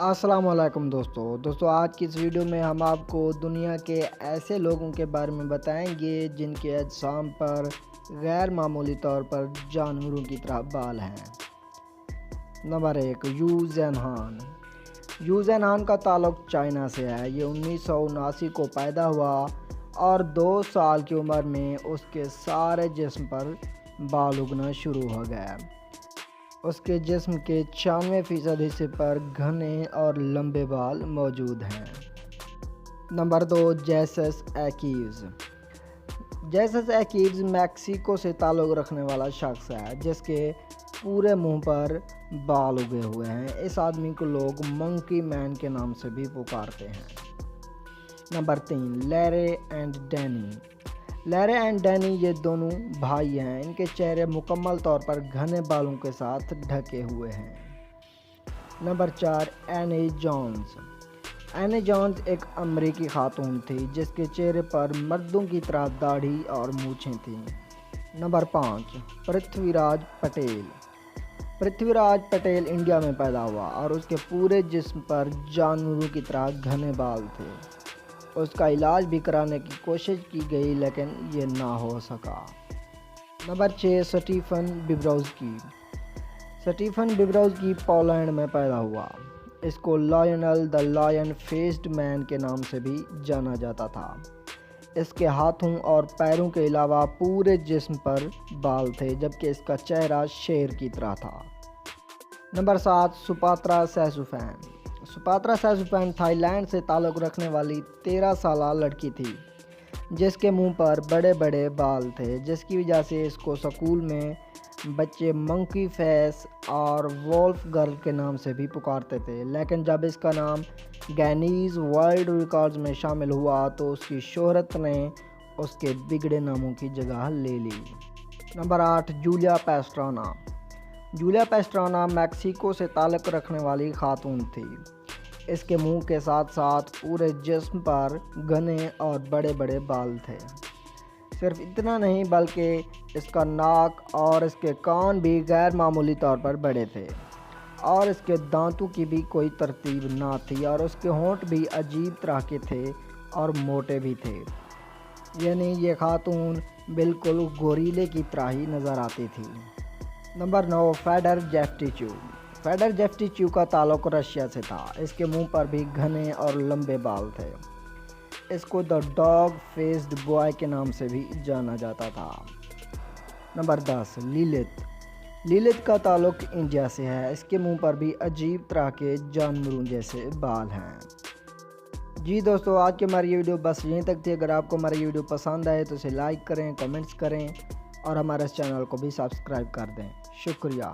अस्सलाम वालेकुम दोस्तों आज की इस वीडियो में हम आपको दुनिया के ऐसे लोगों के बारे में बताएंगे जिनके अजसाम पर गैर मामूली तौर पर जानवरों की तरह बाल हैं। Number 1, Yu Zhenhuan. Yu Zhenhuan का ताल्लुक चाइना से है। ये 1979 को पैदा हुआ और 2 साल की उम्र में उसके सारे जिस्म पर बाल उगना शुरू हो गया। उसके जिस्म के 96% हिस्से पर घने और लंबे बाल मौजूद हैं। Number 2, Jesus Aceves. Jesus Aceves Mexico से ताल्लुक़ रखने वाला शख्स है जिसके पूरे मुंह पर बाल उगे हुए हैं। इस आदमी को लोग मंकी मैन के नाम से भी पुकारते हैं। Number 3, Larry and Danny. Larry and Danny ये दोनों भाई हैं। इनके चेहरे मुकम्मल तौर पर घने बालों के साथ ढके हुए हैं। Number 4, Annie Jones. Annie Jones एक अमेरिकी खातून थी जिसके चेहरे पर मर्दों की तरह दाढ़ी और मूछें थीं। नंबर 5, पृथ्वीराज पटेल। पृथ्वीराज पटेल इंडिया में पैदा हुआ और उसके पूरे जिस्म पर जानवरों की तरह घने बाल थे। उसका इलाज भी कराने की कोशिश की गई लेकिन ये ना हो सका। Number 6, Stephan Bibrowski. Stephan Bibrowski Poland में पैदा हुआ। इसको Lionel the lion faced man के नाम से भी जाना जाता था। इसके हाथों और पैरों के अलावा पूरे जिस्म पर बाल थे जबकि इसका चेहरा शेर की तरह था। नंबर 7, सुपात्रा सेसुफैन। सुपात्रा सेसुफैन थाईलैंड से ताल्लुक़ रखने वाली 13 साल लड़की थी जिसके मुंह पर बड़े बड़े बाल थे, जिसकी वजह से इसको स्कूल में बच्चे मंकी फेस और वोल्फ गर्ल के नाम से भी पुकारते थे। लेकिन जब इसका नाम गिनीज वर्ल्ड रिकॉर्ड्स में शामिल हुआ तो उसकी शोहरत ने उसके बिगड़े नामों की जगह ले ली। Number 8, Julia Pastrana. Julia Pastrana Mexico से ताल्लुक़ रखने वाली खातून थी। इसके मुंह के साथ साथ पूरे जिस्म पर घने और बड़े बड़े बाल थे। सिर्फ इतना नहीं बल्कि इसका नाक और इसके कान भी गैर मामूली तौर पर बड़े थे और इसके दांतों की भी कोई तरतीब ना थी और उसके होंठ भी अजीब तरह के थे और मोटे भी थे। यानी ये खातून बिल्कुल गोरीले की तरह ही नज़र आती थी। Number 9, Fedor Jeftichew. Fedor Jeftichew का ताल्लुक़ रशिया से था। इसके मुंह पर भी घने और लंबे बाल थे। इसको द डॉग फेस्ड बॉय के नाम से भी जाना जाता था। नंबर 10, लिलित। लिलित का ताल्लुक़ इंडिया से है। इसके मुंह पर भी अजीब तरह के जानवरों जैसे बाल हैं। जी दोस्तों, आज की हमारी वीडियो बस यहीं तक थी। अगर आपको हमारी वीडियो पसंद आए तो इसे लाइक करें, कमेंट्स करें और हमारे इस चैनल को भी सब्सक्राइब कर दें। शुक्रिया।